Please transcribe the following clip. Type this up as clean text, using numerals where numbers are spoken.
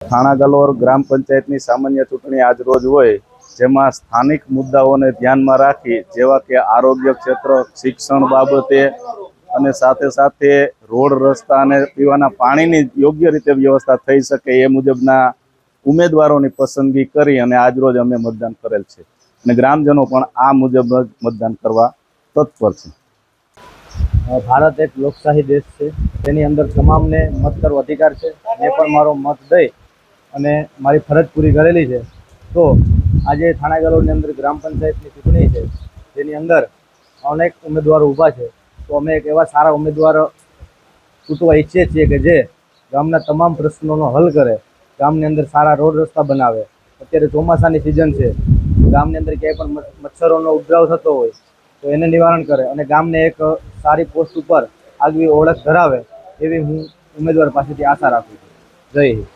થાણા ગલોર ગ્રામ પંચાયતની સામાન્ય ચૂંટણી આજ રોજ હોય, જેમાં સ્થાનિક મુદ્દાઓને ધ્યાનમાં રાખી જેવા કે આરોગ્ય ક્ષેત્ર, શિક્ષણ બાબતે અને સાથે સાથે રોડ રસ્તા અને પીવાના પાણીની યોગ્ય રીતે વ્યવસ્થા થઈ શકે એ મુજબના ઉમેદવારોની પસંદગી કરી અને આજ રોજ અમે મતદાન કરેલ છે અને ગ્રામજનો પણ આ મુજબ મતદાન કરવા તત્પર છે. ભારત એક લોકશાહી દેશ છે, તેની અંદર તમામને મત કરવો અધિકાર છે. મેં પણ મારો મત દઈ અને મારી ફરજ પૂરી કરેલી છે. તો આજે થાણા ગલોડની અંદર ગ્રામ પંચાયતની ચૂંટણી છે, જેની અંદર અનેક ઉમેદવારો ઊભા છે. તો અમે એક એવા સારા ઉમેદવાર ચૂંટવા ઈચ્છીએ છીએ કે જે ગામના તમામ પ્રશ્નોનો હલ કરે, ગામની અંદર સારા રોડ રસ્તા બનાવે. અત્યારે ચોમાસાની સિઝન છે, ગામની અંદર ક્યાંય પણ મચ્છરોનો ઉપદ્રવ થતો હોય તો એને નિવારણ કરે અને ગામને એક સારી પોસ્ટ ઉપર આગવી ઓળખ ધરાવે એવી હું ઉમેદવાર પાસેથી આશા રાખું છું. જય હિન્દ.